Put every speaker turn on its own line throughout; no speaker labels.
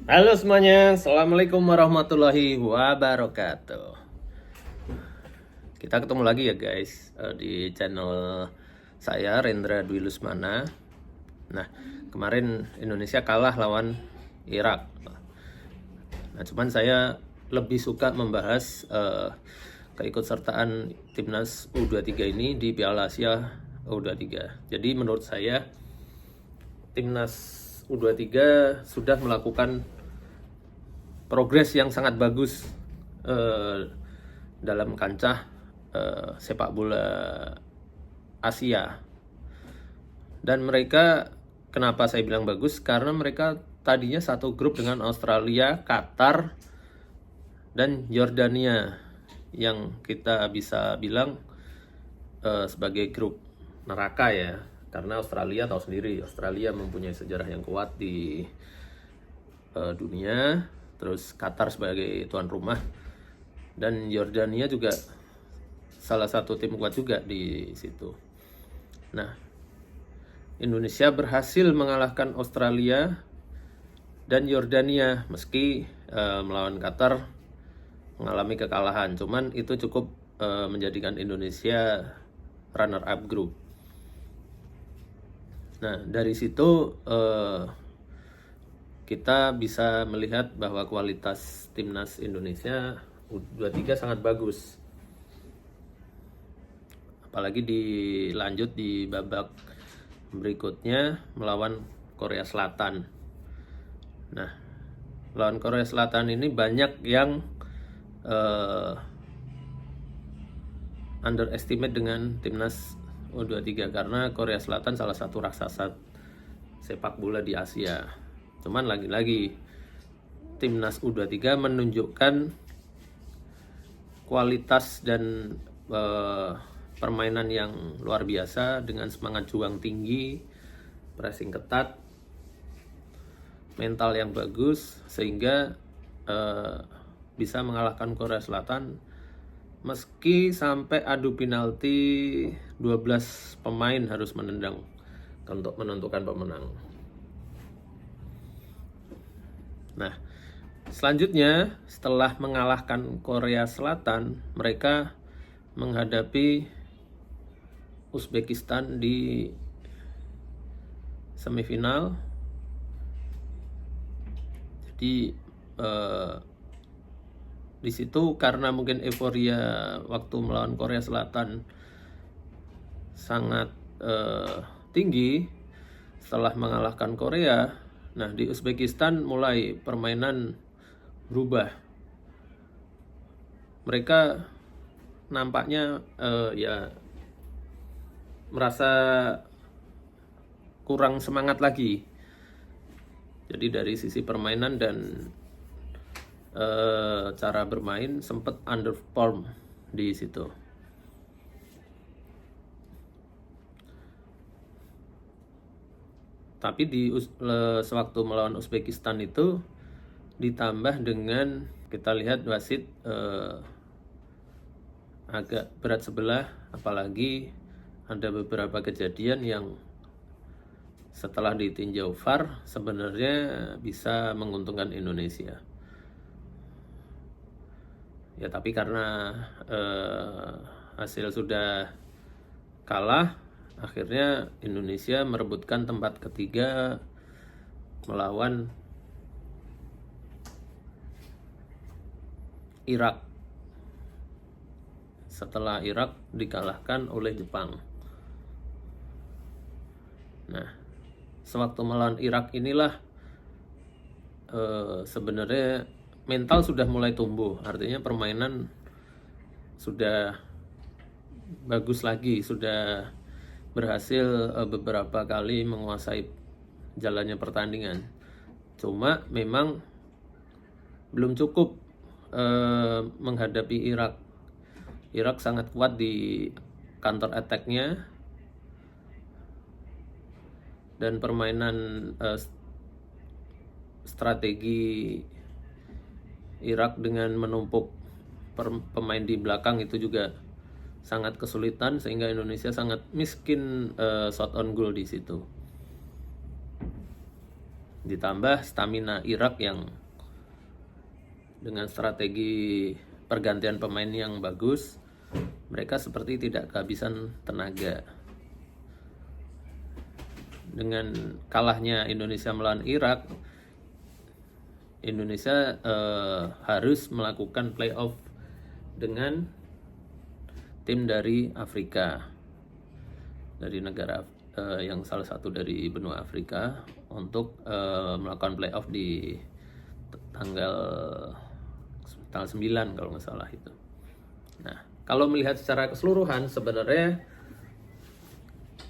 Halo semuanya, Assalamualaikum warahmatullahi wabarakatuh. Kita ketemu lagi ya guys di channel saya Rendra Dwi Lusmana. Nah, kemarin Indonesia kalah lawan Irak. Nah, cuman saya lebih suka membahas keikutsertaan timnas U23 ini di Piala Asia U23. Jadi menurut saya timnas U23 sudah melakukan progres yang sangat bagus dalam kancah sepak bola Asia. Dan mereka, kenapa saya bilang bagus? Karena mereka tadinya satu grup dengan Australia, Qatar, dan Yordania, yang kita bisa bilang sebagai grup neraka ya. Karena Australia tahu sendiri, Australia mempunyai sejarah yang kuat di dunia. Terus Qatar sebagai tuan rumah, dan Yordania juga salah satu tim kuat juga di situ. Nah, Indonesia berhasil mengalahkan Australia dan Yordania meski melawan Qatar mengalami kekalahan. Cuman itu cukup menjadikan Indonesia runner up group. Nah, dari situ kita bisa melihat bahwa kualitas timnas Indonesia U23 sangat bagus. Apalagi dilanjut di babak berikutnya melawan Korea Selatan. Nah, lawan Korea Selatan ini banyak yang underestimate dengan timnas U23 karena Korea Selatan salah satu raksasa sepak bola di Asia. Cuman lagi-lagi timnas U23 menunjukkan kualitas dan permainan yang luar biasa dengan semangat juang tinggi, pressing ketat, mental yang bagus, sehingga bisa mengalahkan Korea Selatan meski sampai adu penalti 12 pemain harus menendang untuk menentukan pemenang. Nah, selanjutnya setelah mengalahkan Korea Selatan, mereka menghadapi Uzbekistan di semifinal. Jadi di situ karena mungkin euforia waktu melawan Korea Selatan sangat tinggi setelah mengalahkan Korea. Nah, di Uzbekistan mulai permainan berubah. Mereka nampaknya ya merasa kurang semangat lagi. Jadi dari sisi permainan dan cara bermain sempat underperform di situ. Tapi sewaktu melawan Uzbekistan itu ditambah dengan kita lihat wasit agak berat sebelah, apalagi ada beberapa kejadian yang setelah ditinjau VAR sebenarnya bisa menguntungkan Indonesia. Ya tapi karena hasil sudah kalah, akhirnya Indonesia merebutkan tempat ketiga melawan Irak setelah Irak dikalahkan oleh Jepang. Nah, sewaktu melawan Irak inilah sebenarnya mental sudah mulai tumbuh, artinya permainan sudah bagus lagi, sudah berhasil beberapa kali menguasai jalannya pertandingan. Cuma memang belum cukup menghadapi Irak. Irak sangat kuat di counter attack-nya, dan permainan strategi Irak dengan menumpuk pemain di belakang itu juga sangat kesulitan, sehingga Indonesia sangat miskin shot on goal di situ. ditambah stamina Irak yang dengan strategi pergantian pemain yang bagus, mereka seperti tidak kehabisan tenaga. Dengan kalahnya Indonesia melawan Irak, Indonesia harus melakukan playoff dengan tim dari Afrika, dari negara yang salah satu dari benua Afrika, untuk melakukan playoff di tanggal 9 kalau nggak salah itu. Nah, kalau melihat secara keseluruhan sebenarnya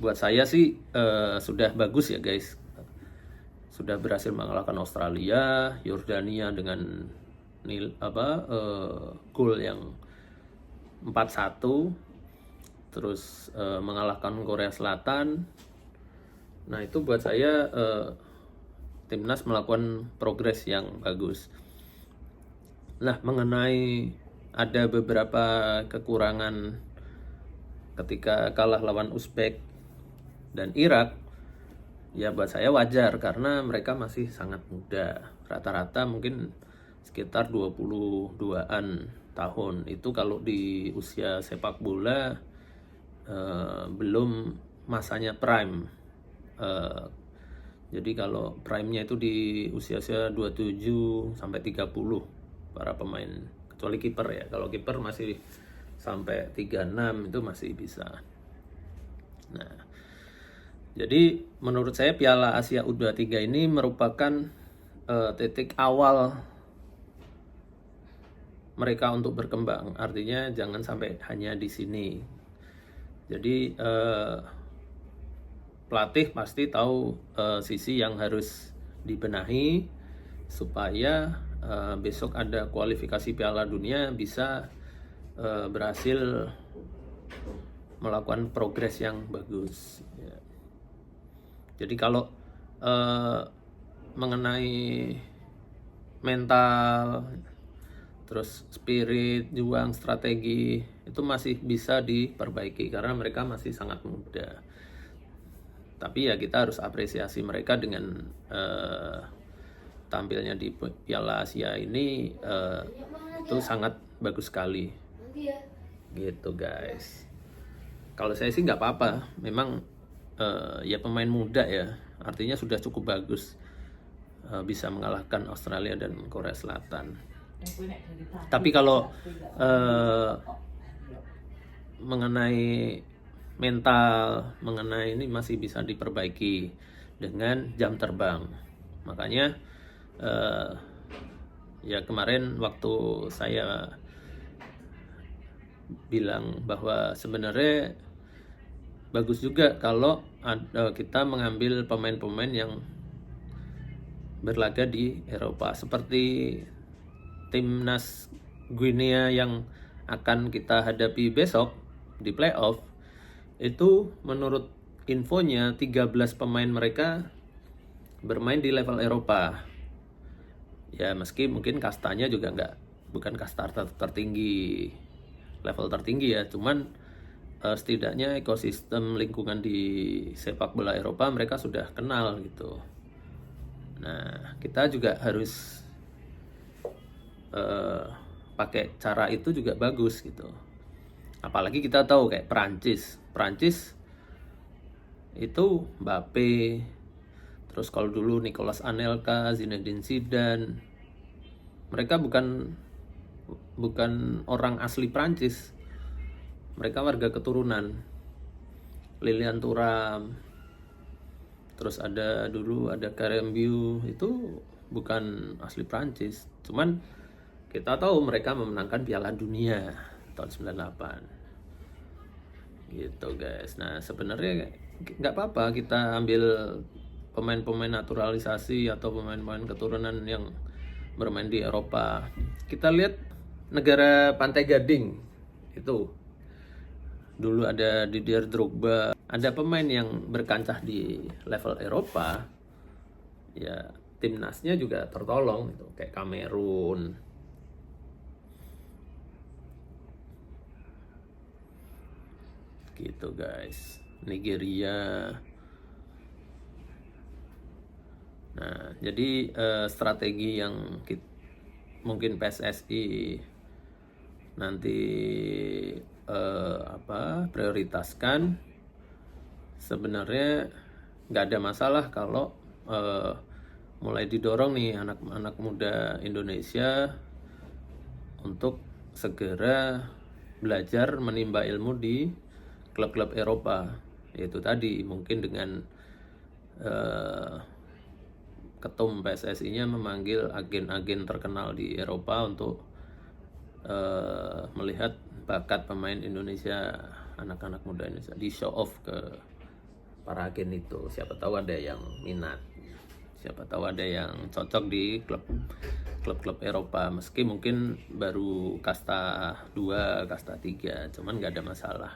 buat saya sih sudah bagus ya guys. Sudah berhasil mengalahkan Australia, Yordania dengan gol yang 4-1, terus mengalahkan Korea Selatan. Nah, itu buat saya timnas melakukan progres yang bagus. Nah, mengenai ada beberapa kekurangan ketika kalah lawan Uzbek dan Irak, ya buat saya wajar karena mereka masih sangat muda. Rata-rata mungkin sekitar 22-an tahun. Itu kalau di usia sepak bola belum masanya prime. Jadi kalau prime-nya itu di usia-usia 27 sampai 30 para pemain, kecuali kiper ya. Kalau kiper masih sampai 36 itu masih bisa. Nah, jadi menurut saya Piala Asia U23 ini merupakan titik awal mereka untuk berkembang. Artinya jangan sampai hanya di sini. Jadi pelatih pasti tahu sisi yang harus dibenahi supaya besok ada kualifikasi Piala Dunia bisa berhasil melakukan progres yang bagus. Ya. Jadi kalau mengenai mental, terus spirit, juang, strategi itu masih bisa diperbaiki karena mereka masih sangat muda. Tapi ya kita harus apresiasi mereka dengan tampilnya di Piala Asia ini itu sangat bagus sekali. Gitu guys. Kalau saya sih nggak apa-apa, memang ya pemain muda ya, artinya sudah cukup bagus bisa mengalahkan Australia dan Korea Selatan. Tapi kalau mengenai mental, mengenai ini masih bisa diperbaiki dengan jam terbang. Makanya ya kemarin waktu saya bilang bahwa sebenarnya bagus juga kalau kita mengambil pemain-pemain yang berlaga di Eropa, seperti timnas Guinea yang akan kita hadapi besok di playoff. Itu menurut infonya 13 pemain mereka bermain di level Eropa. Ya meski mungkin kastanya juga bukan kasta tertinggi, level tertinggi ya, cuman setidaknya ekosistem lingkungan di sepak bola Eropa mereka sudah kenal gitu. Nah, kita juga harus pakai cara itu juga bagus gitu. Apalagi kita tahu kayak Prancis itu Mbappe, terus kalau dulu Nicolas Anelka, Zinedine Zidane, mereka bukan orang asli Prancis, mereka warga keturunan. Lilian Thuram, terus dulu ada Karembeu, itu bukan asli Prancis, cuman kita tahu mereka memenangkan Piala Dunia tahun 98 gitu guys. Nah sebenarnya nggak apa-apa kita ambil pemain-pemain naturalisasi atau pemain-pemain keturunan yang bermain di Eropa. Kita lihat negara Pantai Gading itu dulu ada Didier Drogba, ada pemain yang berkancah di level Eropa, ya timnasnya juga tertolong itu, kayak Kamerun. Gitu guys. Nigeria. Nah, jadi strategi yang mungkin PSSI nanti prioritaskan, sebenarnya nggak ada masalah kalau mulai didorong nih anak-anak muda Indonesia untuk segera belajar menimba ilmu di klub-klub Eropa. Yaitu tadi mungkin dengan ketum PSSI-nya memanggil agen-agen terkenal di Eropa untuk melihat bakat pemain Indonesia, anak-anak muda Indonesia, di show off ke para agen itu. Siapa tahu ada yang minat, siapa tahu ada yang cocok di klub-klub Eropa, meski mungkin baru kasta 2, kasta 3, cuman nggak ada masalah.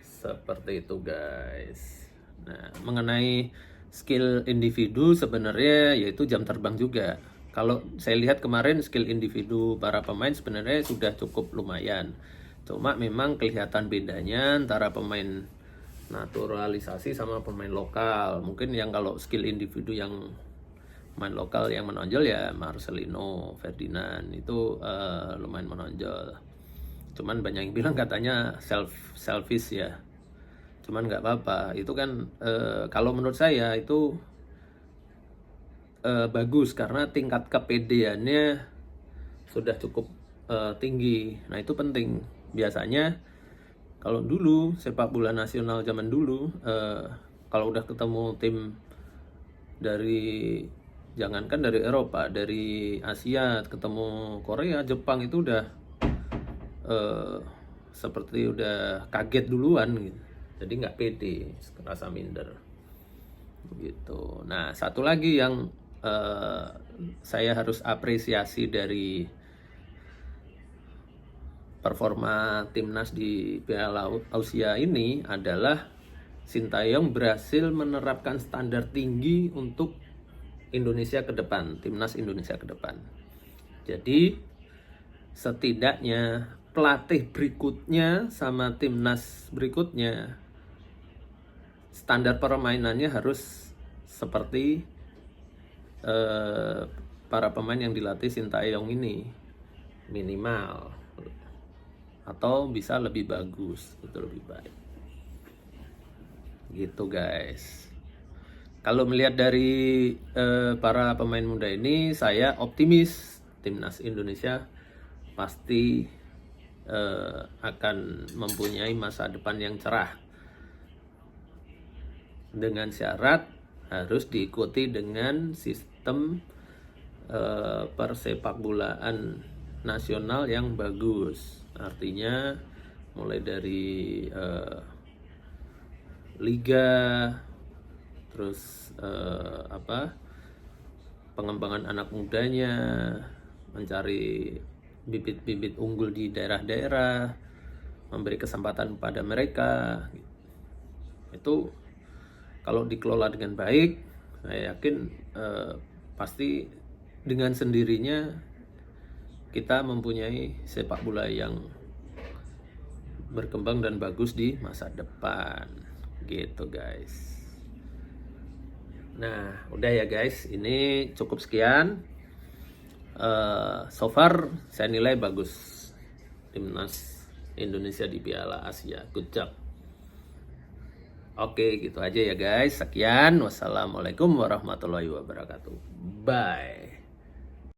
Seperti itu guys. Nah, mengenai skill individu sebenarnya yaitu jam terbang juga. Kalau saya lihat kemarin skill individu para pemain sebenarnya sudah cukup lumayan. Cuma memang kelihatan bedanya antara pemain naturalisasi sama pemain lokal. Mungkin yang kalau skill individu yang main lokal yang menonjol ya Marcelino, Ferdinand itu lumayan menonjol. Cuman banyak yang bilang katanya selfish ya. Cuman nggak apa-apa. Itu kan kalau menurut saya itu bagus karena tingkat kepedeannya sudah cukup tinggi. Nah itu penting. Biasanya kalau dulu sepak bola nasional zaman dulu kalau udah ketemu tim dari, jangankan dari Eropa, dari Asia, ketemu Korea, Jepang, itu udah seperti udah kaget duluan gitu. Jadi nggak pede, rasa minder gitu. Nah, satu lagi yang saya harus apresiasi dari performa timnas di Piala Asia ini adalah Sintayong berhasil menerapkan standar tinggi untuk Indonesia ke depan, timnas Indonesia ke depan. Jadi setidaknya pelatih berikutnya sama timnas berikutnya standar permainannya harus seperti para pemain yang dilatih Sintayong ini, minimal, atau bisa lebih bagus, itu lebih baik gitu guys. Kalau melihat dari para pemain muda ini, saya optimis timnas Indonesia pasti akan mempunyai masa depan yang cerah, dengan syarat harus diikuti dengan sistem persepakbolaan nasional yang bagus. Artinya mulai dari liga, terus pengembangan anak mudanya, mencari bibit-bibit unggul di daerah-daerah, memberi kesempatan pada mereka. Itu kalau dikelola dengan baik, saya yakin pasti dengan sendirinya kita mempunyai sepak bola yang berkembang dan bagus di masa depan gitu guys. Nah udah ya guys, ini cukup sekian. So far saya nilai bagus timnas Indonesia di Piala Asia, good job. Oke gitu aja ya guys, sekian, wassalamualaikum warahmatullahi wabarakatuh, bye.